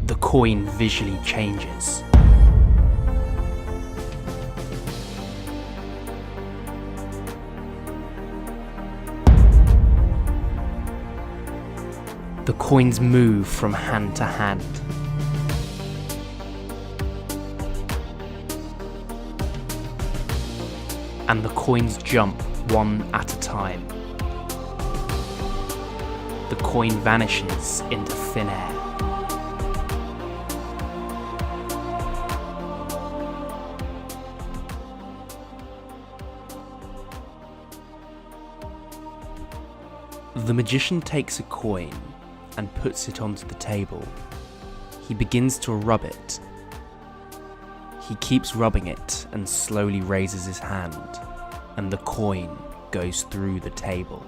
the coin visually changes. The coins move from hand to hand. And the coins jump one at a time. The coin vanishes into thin air. The magician takes a coin and puts it onto the table. He begins to rub it. He keeps rubbing it and slowly raises his hand, and the coin goes through the table.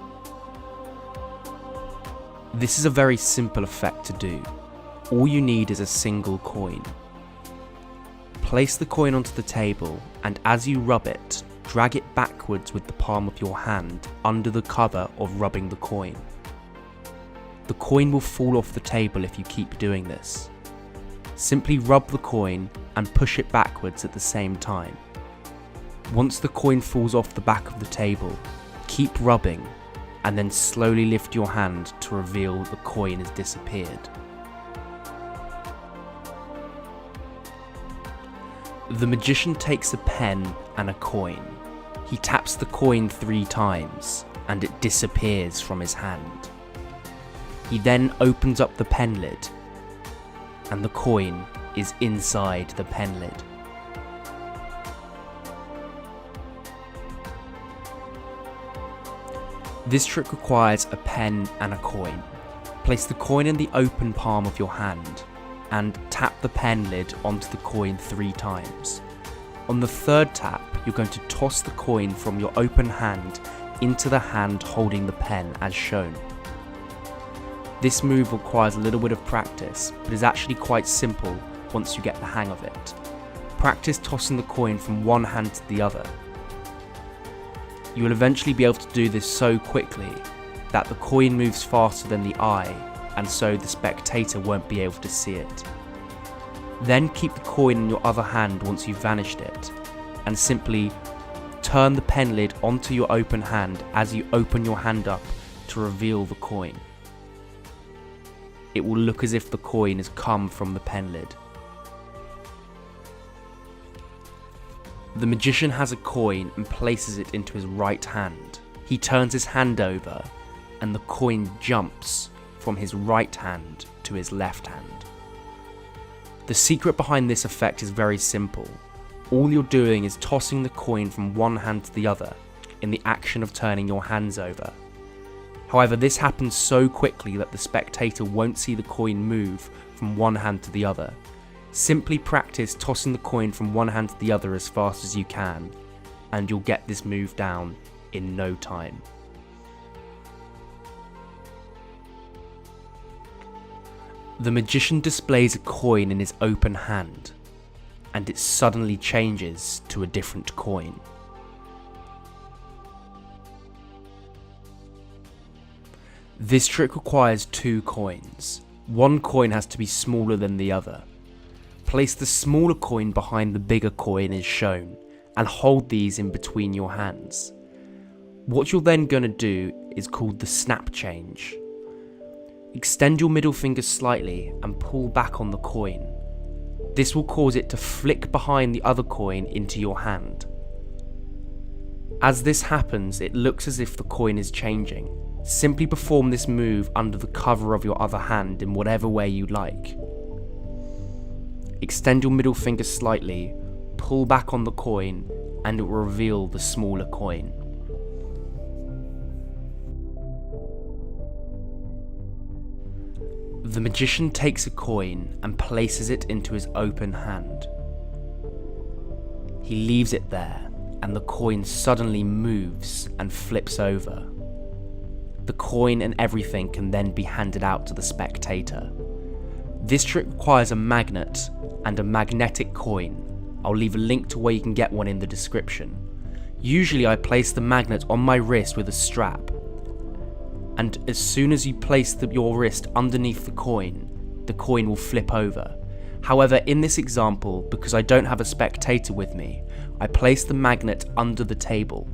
This is a very simple effect to do. All you need is a single coin. Place the coin onto the table, and as you rub it, drag it backwards with the palm of your hand under the cover of rubbing the coin. The coin will fall off the table if you keep doing this. Simply rub the coin and push it backwards at the same time. Once the coin falls off the back of the table, keep rubbing and then slowly lift your hand to reveal the coin has disappeared. The magician takes a pen and a coin. He taps the coin 3 times and it disappears from his hand. He then opens up the pen lid and the coin is inside the pen lid. This trick requires a pen and a coin. Place the coin in the open palm of your hand and tap the pen lid onto the coin 3 times. On the 3rd tap, you're going to toss the coin from your open hand into the hand holding the pen as shown. This move requires a little bit of practice, but is actually quite simple once you get the hang of it. Practice tossing the coin from one hand to the other. You will eventually be able to do this so quickly that the coin moves faster than the eye, and so the spectator won't be able to see it. Then keep the coin in your other hand once you've vanished it, and simply turn the pen lid onto your open hand as you open your hand up to reveal the coin. It will look as if the coin has come from the pen lid. The magician has a coin and places it into his right hand. He turns his hand over and the coin jumps from his right hand to his left hand. The secret behind this effect is very simple. All you're doing is tossing the coin from one hand to the other in the action of turning your hands over. However, this happens so quickly that the spectator won't see the coin move from one hand to the other. Simply practice tossing the coin from one hand to the other as fast as you can, and you'll get this move down in no time. The magician displays a coin in his open hand, and it suddenly changes to a different coin. This trick requires 2 coins. One coin has to be smaller than the other. Place the smaller coin behind the bigger coin as shown, and hold these in between your hands. What you're then going to do is called the snap change. Extend your middle finger slightly and pull back on the coin. This will cause it to flick behind the other coin into your hand. As this happens, it looks as if the coin is changing. Simply perform this move under the cover of your other hand in whatever way you like. Extend your middle finger slightly, pull back on the coin, and it will reveal the smaller coin. The magician takes a coin and places it into his open hand. He leaves it there, and the coin suddenly moves and flips over. The coin and everything can then be handed out to the spectator. This trick requires a magnet and a magnetic coin. I'll leave a link to where you can get one in the description. Usually I place the magnet on my wrist with a strap, and as soon as you place your wrist underneath the coin, the coin will flip over. However, in this example, because I don't have a spectator with me, I place the magnet under the table.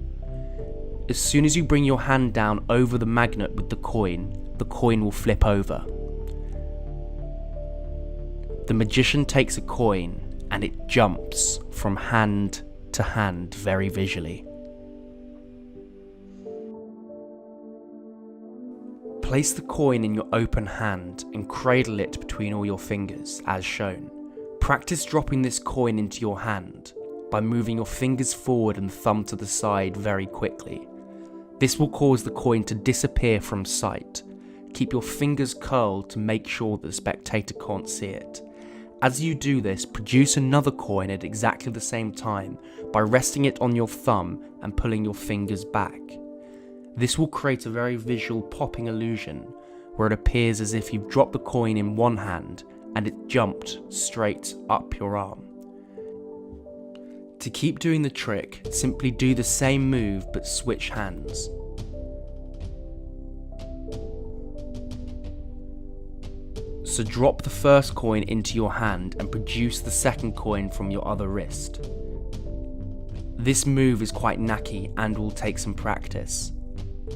As soon as you bring your hand down over the magnet with the coin will flip over. The magician takes a coin and it jumps from hand to hand very visually. Place the coin in your open hand and cradle it between all your fingers, as shown. Practice dropping this coin into your hand by moving your fingers forward and thumb to the side very quickly. This will cause the coin to disappear from sight. Keep your fingers curled to make sure that the spectator can't see it. As you do this, produce another coin at exactly the same time by resting it on your thumb and pulling your fingers back. This will create a very visual popping illusion where it appears as if you've dropped the coin in one hand and it jumped straight up your arm. To keep doing the trick, simply do the same move but switch hands. So drop the first coin into your hand and produce the second coin from your other wrist. This move is quite knacky and will take some practice,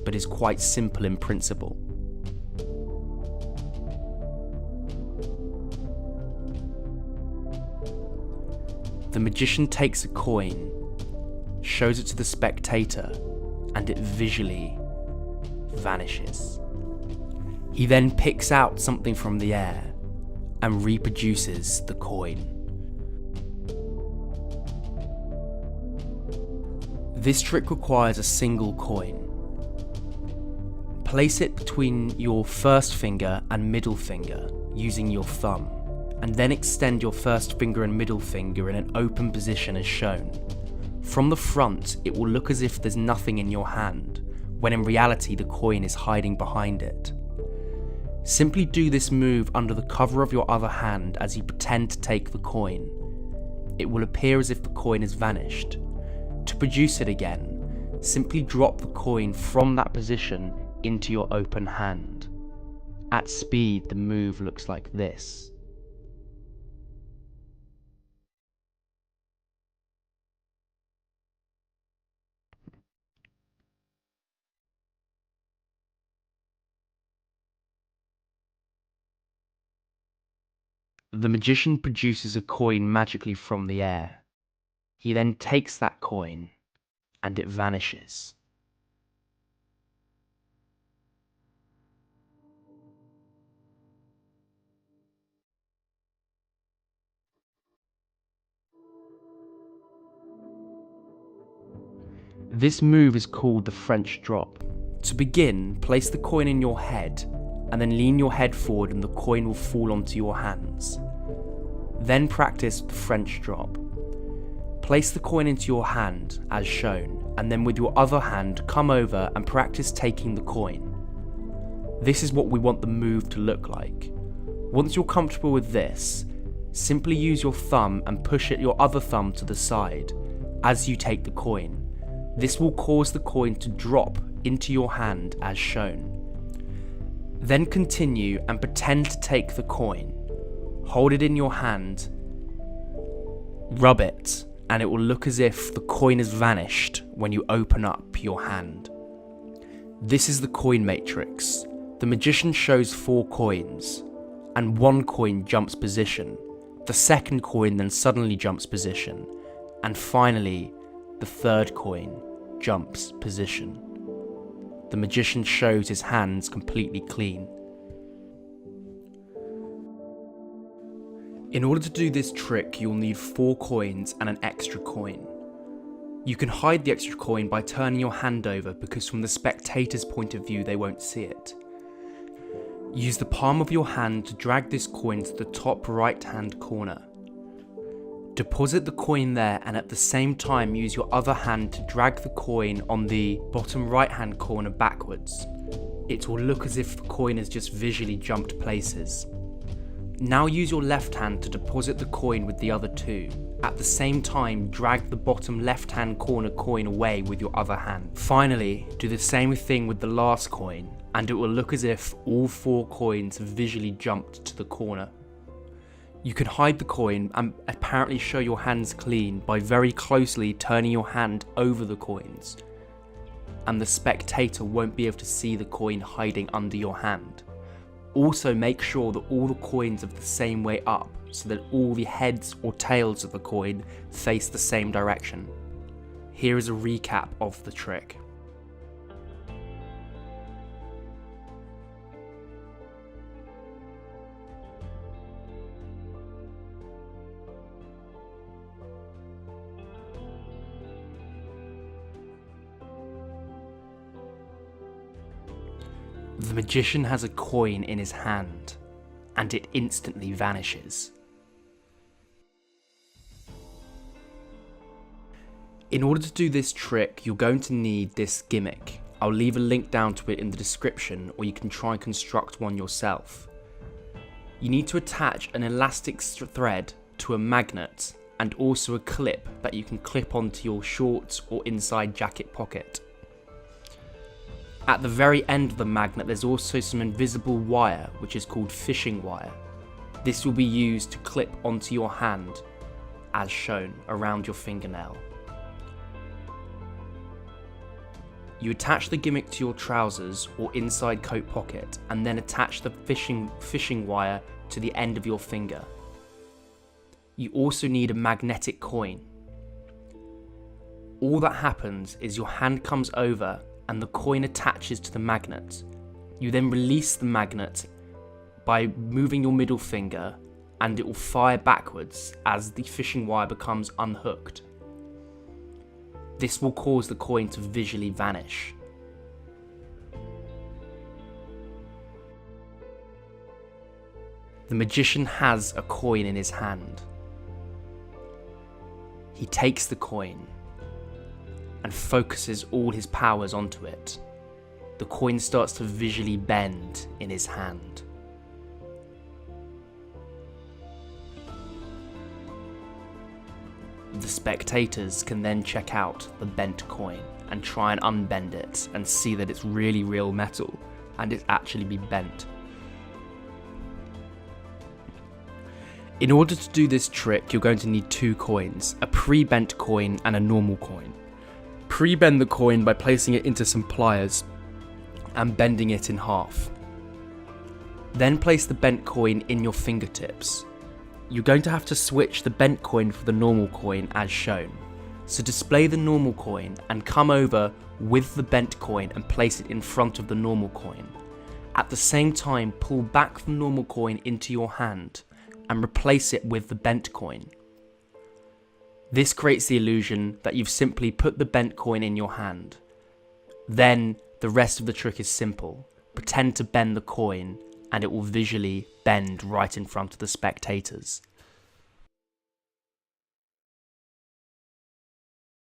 but is quite simple in principle. The magician takes a coin, shows it to the spectator, and it visually vanishes. He then picks out something from the air and reproduces the coin. This trick requires a single coin. Place it between your first finger and middle finger using your thumb, and then extend your first finger and middle finger in an open position as shown. From the front, it will look as if there's nothing in your hand, when in reality the coin is hiding behind it. Simply do this move under the cover of your other hand as you pretend to take the coin. It will appear as if the coin has vanished. To produce it again, simply drop the coin from that position into your open hand. At speed, the move looks like this. The magician produces a coin magically from the air. He then takes that coin and it vanishes. This move is called the French drop. To begin, place the coin in your head and then lean your head forward and the coin will fall onto your hands. Then practice the French drop. Place the coin into your hand as shown, and then with your other hand come over and practice taking the coin. This is what we want the move to look like. Once you're comfortable with this, simply use your thumb and push your other thumb to the side as you take the coin. This will cause the coin to drop into your hand as shown. Then continue and pretend to take the coin. Hold it in your hand, rub it, and it will look as if the coin has vanished when you open up your hand. This is the coin matrix. The magician shows 4 coins, and 1 coin jumps position. The second coin then suddenly jumps position, and finally, the third coin jumps position. The magician shows his hands completely clean. In order to do this trick, you'll need 4 coins and an extra coin. You can hide the extra coin by turning your hand over because from the spectator's point of view they won't see it. Use the palm of your hand to drag this coin to the top right hand corner. Deposit the coin there and at the same time use your other hand to drag the coin on the bottom right hand corner backwards. It will look as if the coin has just visually jumped places. Now use your left hand to deposit the coin with the other 2. At the same time, drag the bottom left hand corner coin away with your other hand. Finally, do the same thing with the last coin and it will look as if all 4 coins have visually jumped to the corner. You can hide the coin and apparently show your hands clean by very closely turning your hand over the coins, and the spectator won't be able to see the coin hiding under your hand. Also make sure that all the coins are the same way up, so that all the heads or tails of the coin face the same direction. Here is a recap of the trick. The magician has a coin in his hand, and it instantly vanishes. In order to do this trick, you're going to need this gimmick. I'll leave a link down to it in the description, or you can try and construct one yourself. You need to attach an elastic thread to a magnet, and also a clip that you can clip onto your shorts or inside jacket pocket. At the very end of the magnet there's also some invisible wire, which is called fishing wire. This will be used to clip onto your hand, as shown, around your fingernail. You attach the gimmick to your trousers or inside coat pocket, and then attach the fishing wire to the end of your finger. You also need a magnetic coin. All that happens is your hand comes over and the coin attaches to the magnet. You then release the magnet by moving your middle finger, and it will fire backwards as the fishing wire becomes unhooked. This will cause the coin to visually vanish. The magician has a coin in his hand. He takes the coin and focuses all his powers onto it. The coin starts to visually bend in his hand. The spectators can then check out the bent coin and try and unbend it and see that it's really real metal and it's actually been bent. In order to do this trick, you're going to need 2 coins, a pre-bent coin and a normal coin. Pre-bend the coin by placing it into some pliers and bending it in half. Then place the bent coin in your fingertips. You're going to have to switch the bent coin for the normal coin as shown. So display the normal coin and come over with the bent coin and place it in front of the normal coin. At the same time, pull back the normal coin into your hand and replace it with the bent coin. This creates the illusion that you've simply put the bent coin in your hand. Then the rest of the trick is simple. Pretend to bend the coin and it will visually bend right in front of the spectators.